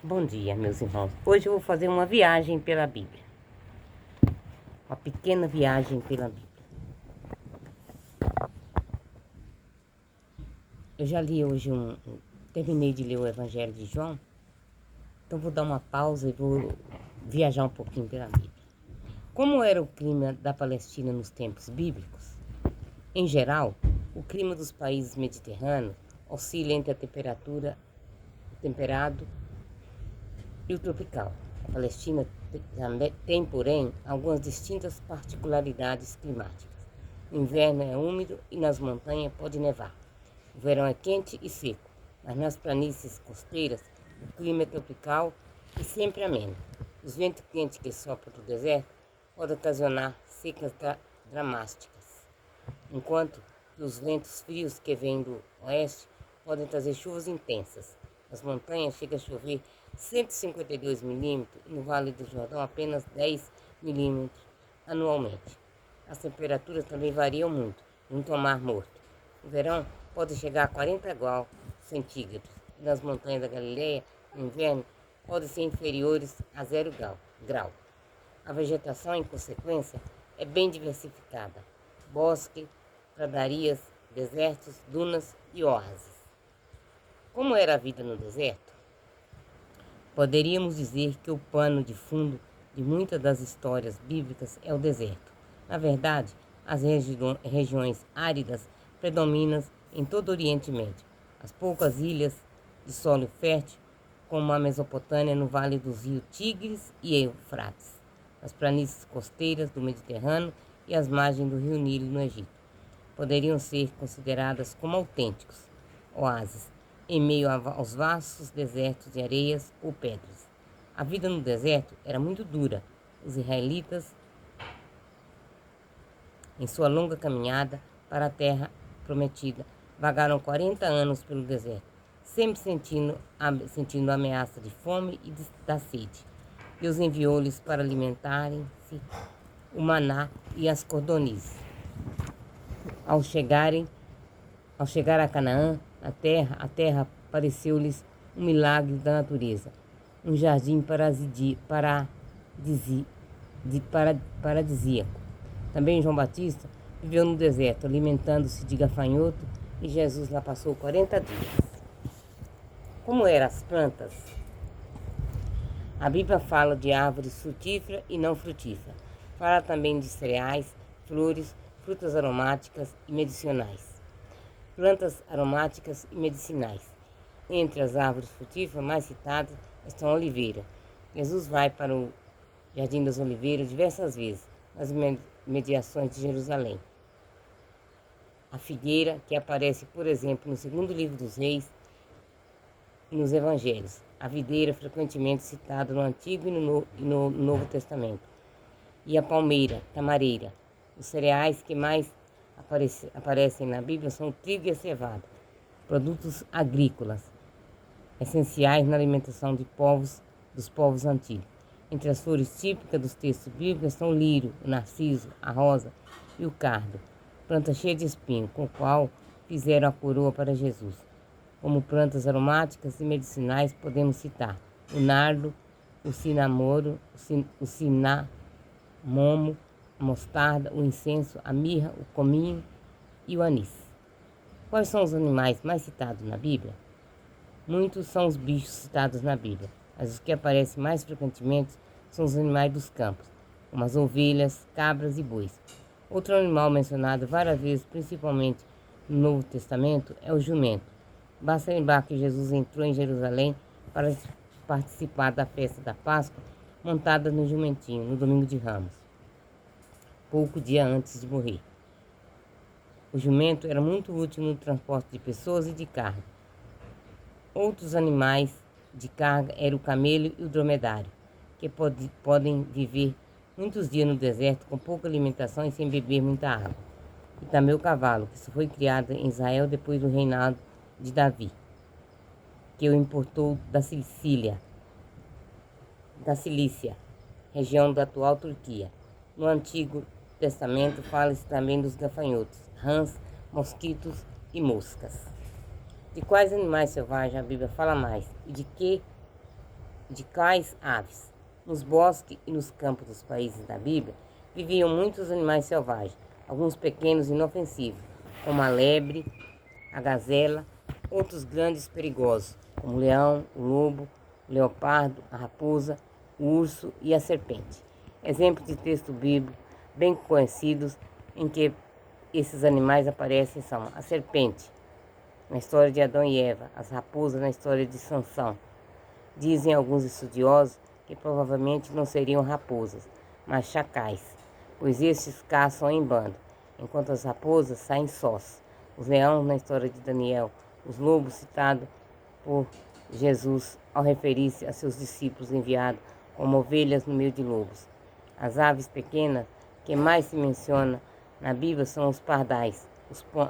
Bom dia, meus irmãos. Hoje eu vou fazer uma viagem pela Bíblia. Uma pequena viagem pela Bíblia. Eu já li hoje terminei de ler o Evangelho de João. Então vou dar uma pausa e vou viajar um pouquinho pela Bíblia. Como era o clima da Palestina nos tempos bíblicos? Em geral, o clima dos países mediterrâneos oscila entre a temperatura temperado e o tropical. A Palestina tem, porém, algumas distintas particularidades climáticas. O inverno é úmido e nas montanhas pode nevar. O verão é quente e seco, mas nas planícies costeiras o clima é tropical e sempre ameno. Os ventos quentes que sopram do deserto podem ocasionar secas dramáticas, enquanto que os ventos frios que vêm do oeste podem trazer chuvas intensas. Nas montanhas chega a chover 152 milímetros e no Vale do Jordão apenas 10 milímetros anualmente. As temperaturas também variam muito ao Mar Morto. No verão pode chegar a 40 graus centígrados e nas montanhas da Galileia, no inverno, podem ser inferiores a 0 grau. A vegetação, em consequência, é bem diversificada: bosque, pradarias, desertos, dunas e oásis. Como era a vida no deserto? Poderíamos dizer que o pano de fundo de muitas das histórias bíblicas é o deserto. Na verdade, as regiões áridas predominam em todo o Oriente Médio. As poucas ilhas de solo fértil, como a Mesopotâmia no vale dos rios Tigres e Eufrates, as planícies costeiras do Mediterrâneo e as margens do rio Nilo no Egito, poderiam ser consideradas como autênticos oásis em meio aos vastos desertos de areias ou pedras. A vida no deserto era muito dura. Os israelitas, em sua longa caminhada para a terra prometida, vagaram 40 anos pelo deserto, sempre sentindo a ameaça de fome e da sede. Deus enviou-lhes para alimentarem-se o maná e as codornizes. Ao chegar a Canaã, a terra pareceu-lhes um milagre da natureza, um jardim paradisíaco. Também João Batista viveu no deserto, alimentando-se de gafanhoto, e Jesus lá passou 40 dias. Como eram as plantas? A Bíblia fala de árvores frutíferas e não frutíferas. Fala também de cereais, flores, frutas aromáticas e medicinais. Plantas aromáticas e medicinais. Entre as árvores frutíferas mais citadas estão a oliveira. Jesus vai para o Jardim das Oliveiras diversas vezes, nas mediações de Jerusalém. A figueira, que aparece, por exemplo, no segundo livro dos Reis e nos Evangelhos. A videira, frequentemente citada no Antigo e no Novo Testamento. E a palmeira, tamareira. Os cereais que mais aparecem na Bíblia são o trigo e a cevada, produtos agrícolas, essenciais na alimentação dos povos antigos. Entre as flores típicas dos textos bíblicos estão o lírio, o narciso, a rosa e o cardo, planta cheia de espinho, com o qual fizeram a coroa para Jesus. Como plantas aromáticas e medicinais podemos citar o nardo, o cinamoro, o cinamomo, a mostarda, o incenso, a mirra, o cominho e o anis. Quais são os animais mais citados na Bíblia? Muitos são os bichos citados na Bíblia, mas os que aparecem mais frequentemente são os animais dos campos, como as ovelhas, cabras e bois. Outro animal mencionado várias vezes, principalmente no Novo Testamento, é o jumento. Basta lembrar que Jesus entrou em Jerusalém para participar da festa da Páscoa montada no jumentinho, no domingo de Ramos, pouco dia antes de morrer. O jumento era muito útil no transporte de pessoas e de carga. Outros animais de carga eram o camelo e o dromedário, que podem viver muitos dias no deserto com pouca alimentação e sem beber muita água. E também o cavalo, que só foi criado em Israel depois do reinado de Davi, que o importou da Cilícia, região da atual Turquia. No Antigo Testamento fala-se também dos gafanhotos, rãs, mosquitos e moscas. De quais animais selvagens a Bíblia fala mais e de que de quais aves? Nos bosques e nos campos dos países da Bíblia viviam muitos animais selvagens, alguns pequenos e inofensivos, como a lebre, a gazela, outros grandes e perigosos, como o leão, o lobo, o leopardo, a raposa, o urso e a serpente. Exemplos de texto bíblico bem conhecidos em que esses animais aparecem são a serpente, na história de Adão e Eva, as raposas na história de Sansão. Dizem alguns estudiosos que provavelmente não seriam raposas, mas chacais, pois estes caçam em bando, enquanto as raposas saem sós. Os leões na história de Daniel, os lobos citados por Jesus ao referir-se a seus discípulos enviados como ovelhas no meio de lobos. As aves pequenas que mais se menciona na Bíblia são os pardais,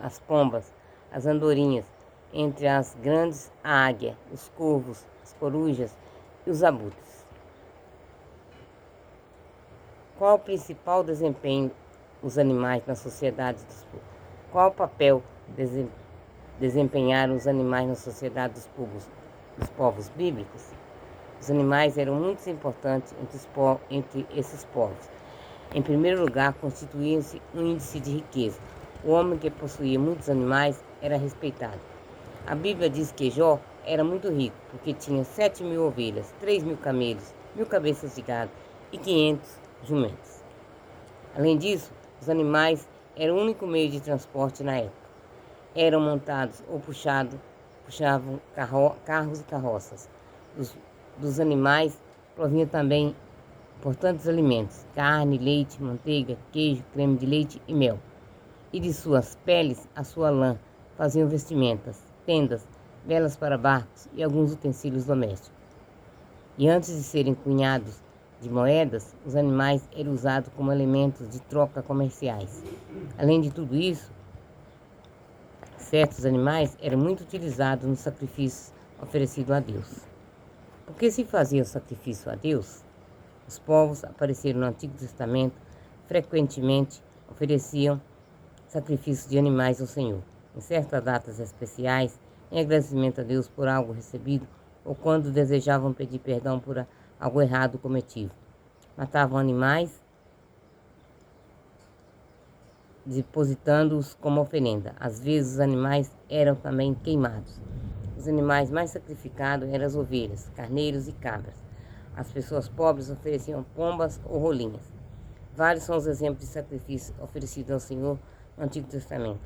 as pombas, as andorinhas, entre as grandes a águia, os corvos, as corujas e os abutres. Qual o principal desempenho dos animais na sociedade dos povos? Qual o papel desempenharam os animais na sociedade dos povos bíblicos? Os animais eram muito importantes entre esses povos. Em primeiro lugar, constituía-se um índice de riqueza. O homem que possuía muitos animais era respeitado. A Bíblia diz que Jó era muito rico, porque tinha 7.000 ovelhas, 3.000 camelos, 1.000 cabeças de gado e 500 jumentos. Além disso, os animais eram o único meio de transporte na época. Eram montados ou puxavam carros e carroças. Dos animais provinham também importantes alimentos: carne, leite, manteiga, queijo, creme de leite e mel. E de suas peles, a sua lã, faziam vestimentas, tendas, velas para barcos e alguns utensílios domésticos. E antes de serem cunhados de moedas, os animais eram usados como elementos de troca comerciais. Além de tudo isso, certos animais eram muito utilizados nos sacrifícios oferecidos a Deus. Por que se fazia o sacrifício a Deus? Os povos apareceram no Antigo Testamento frequentemente ofereciam sacrifícios de animais ao Senhor, em certas datas especiais, em agradecimento a Deus por algo recebido ou quando desejavam pedir perdão por algo errado cometido. Matavam animais, depositando-os como oferenda. Às vezes os animais eram também queimados. Os animais mais sacrificados eram as ovelhas, carneiros e cabras. As pessoas pobres ofereciam pombas ou rolinhas. Vários são os exemplos de sacrifícios oferecidos ao Senhor no Antigo Testamento.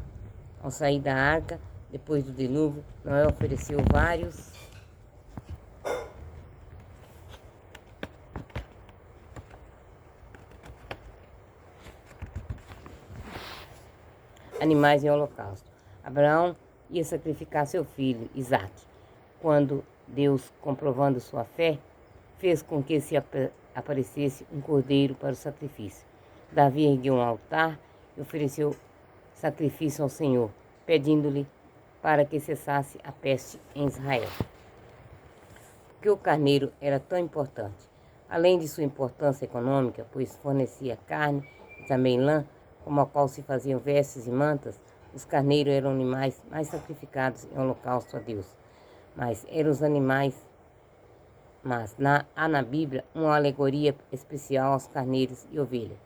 Ao sair da arca, depois do dilúvio, Noé ofereceu vários animais em holocausto. Abraão ia sacrificar seu filho, Isaque. Quando Deus, comprovando sua fé, fez com que se aparecesse um cordeiro para o sacrifício. Davi ergueu um altar e ofereceu sacrifício ao Senhor, pedindo-lhe para que cessasse a peste em Israel. Por que o carneiro era tão importante? Além de sua importância econômica, pois fornecia carne e também lã, como a qual se faziam vestes e mantas, os carneiros eram animais mais sacrificados em holocausto a Deus. Mas há na Bíblia uma alegoria especial aos carneiros e ovelhas.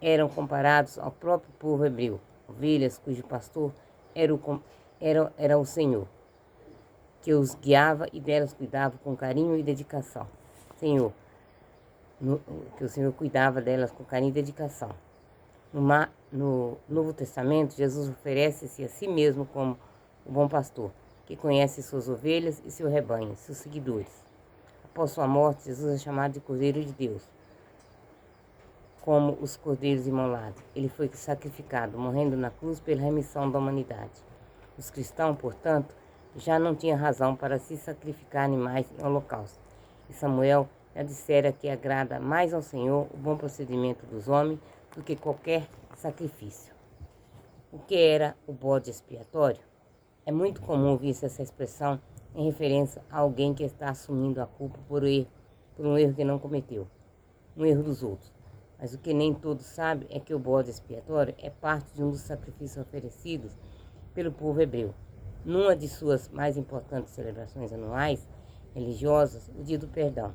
Eram comparados ao próprio povo hebreu, ovelhas cujo pastor era o Senhor, que os guiava e delas cuidava com carinho e dedicação. Que o Senhor cuidava delas com carinho e dedicação. No Novo Testamento, Jesus oferece-se a si mesmo como o bom pastor, que conhece suas ovelhas e seu rebanho, seus seguidores. Após sua morte, Jesus é chamado de Cordeiro de Deus, como os cordeiros imolados. Ele foi sacrificado, morrendo na cruz pela remissão da humanidade. Os cristãos, portanto, já não tinham razão para se sacrificar animais em holocausto. E Samuel já dissera que agrada mais ao Senhor o bom procedimento dos homens do que qualquer sacrifício. O que era o bode expiatório? É muito comum ouvir-se essa expressão em referência a alguém que está assumindo a culpa por um erro que não cometeu, um erro dos outros. Mas o que nem todos sabem é que o bode expiatório é parte de um dos sacrifícios oferecidos pelo povo hebreu. Numa de suas mais importantes celebrações anuais, religiosas, o dia do perdão.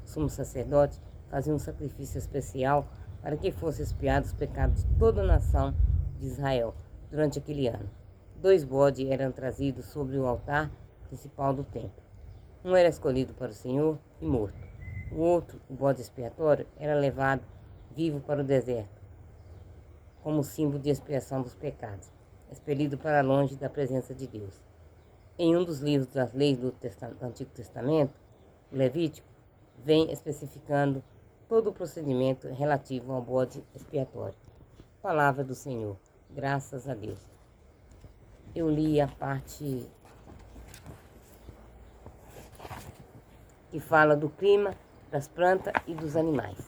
O sumo sacerdote fazia um sacrifício especial para que fossem expiados os pecados de toda a nação de Israel durante aquele ano. 2 bodes eram trazidos sobre o altar principal do templo. Um era escolhido para o Senhor e morto. O outro, o bode expiatório, era levado vivo para o deserto, como símbolo de expiação dos pecados, expelido para longe da presença de Deus. Em um dos livros das leis do Antigo Testamento, o Levítico, vem especificando todo o procedimento relativo ao bode expiatório. Palavra do Senhor. Graças a Deus. Eu li a parte que fala do clima, das plantas e dos animais.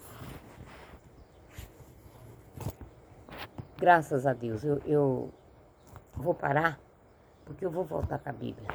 Graças a Deus. Eu vou parar, porque eu vou voltar com a Bíblia.